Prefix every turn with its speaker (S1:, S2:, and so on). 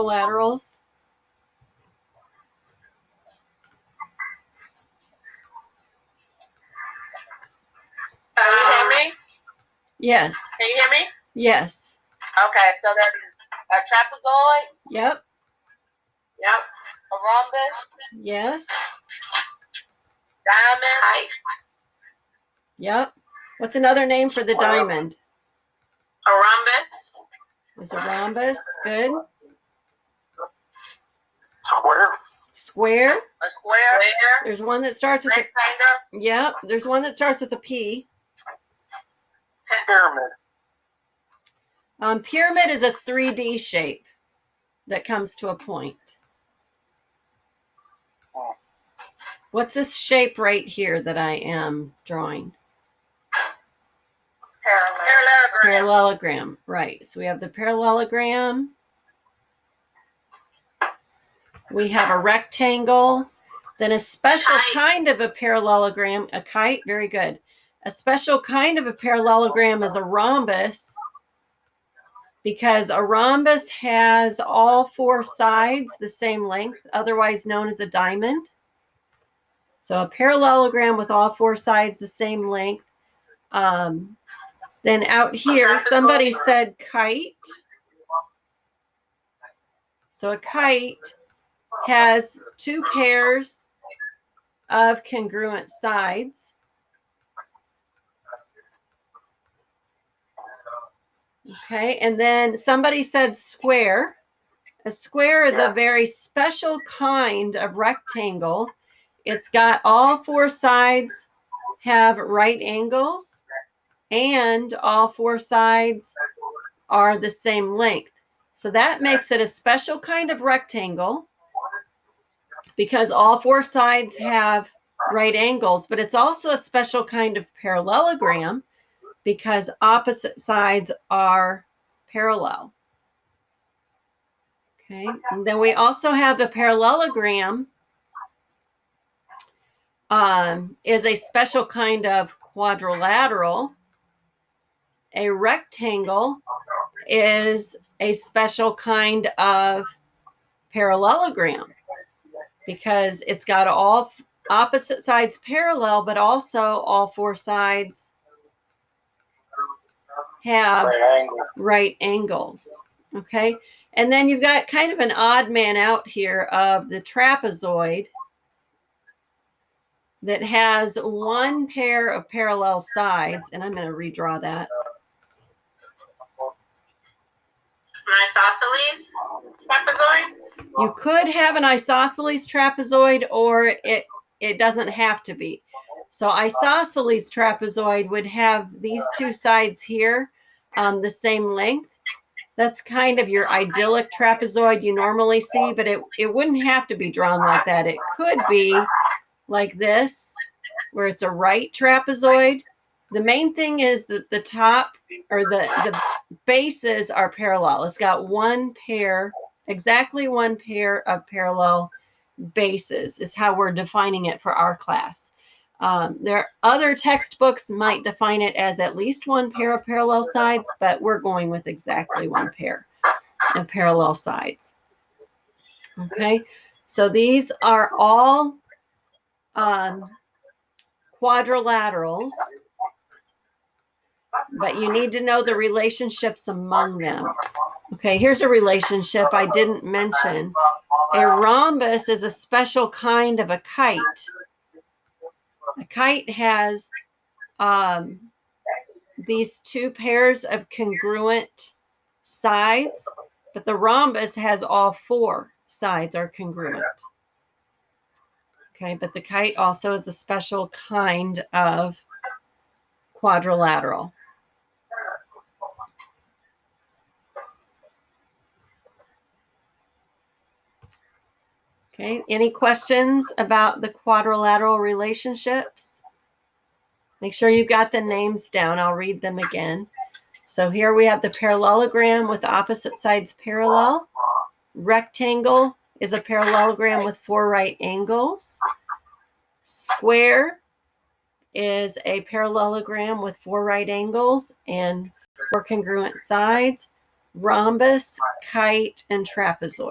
S1: quadrilaterals?
S2: Can you hear me?
S1: Yes.
S2: Can you hear me?
S1: Yes.
S2: Okay, so there's a trapezoid.
S1: Yep.
S2: Yep. A rhombus.
S1: Yes.
S2: Diamond.
S1: Yep. What's another name for the diamond?
S2: A rhombus.
S1: Is a rhombus. Good.
S2: Square.
S1: Square.
S2: A square.
S1: There's one that starts with
S2: Rectangle.
S1: Yep. There's one that starts with a P.
S2: Pyramid.
S1: Pyramid is a 3D shape that comes to a point. What's this shape right here that I am drawing? Parallelogram. Right. So we have the parallelogram. We have a rectangle. Then a special kind of a parallelogram, a kite. Very good. A special kind of a parallelogram is a rhombus, because a rhombus has all four sides the same length, otherwise known as a diamond. So a parallelogram with all four sides the same length. Then out here, somebody said kite. So a kite has two pairs of congruent sides. Okay, and then somebody said square. A square is a very special kind of rectangle. It's got all four sides have right angles, and all four sides are the same length. So that makes it a special kind of rectangle because all four sides have right angles, but it's also a special kind of parallelogram because opposite sides are parallel. Okay, and then we also have the parallelogram is a special kind of quadrilateral. A rectangle is a special kind of parallelogram because it's got all opposite sides parallel, but also all four sides have right angles. Okay, and then you've got kind of an odd man out here of the trapezoid that has one pair of parallel sides, and I'm going to redraw that.
S2: An isosceles trapezoid?
S1: You could have an isosceles trapezoid, or it doesn't have to be. So isosceles trapezoid would have these two sides here the same length. That's kind of your idyllic trapezoid you normally see, but it wouldn't have to be drawn like that. It could be like this, where it's a right trapezoid. The main thing is that the top or the bases are parallel. It's got one pair, exactly one pair of parallel bases is how we're defining it for our class. There are other textbooks might define it as at least one pair of parallel sides, but we're going with exactly one pair of parallel sides. Okay, so these are all quadrilaterals, but you need to know the relationships among them. Okay, here's a relationship I didn't mention. A rhombus is a special kind of a kite. A kite has these two pairs of congruent sides, but the rhombus has all four sides are congruent. Okay, but the kite also is a special kind of quadrilateral. Okay, any questions about the quadrilateral relationships? Make sure you've got the names down. I'll read them again. So here we have the parallelogram with opposite sides parallel. Rectangle is a parallelogram with four right angles. Square is a parallelogram with four right angles and four congruent sides. Rhombus, kite, and trapezoid.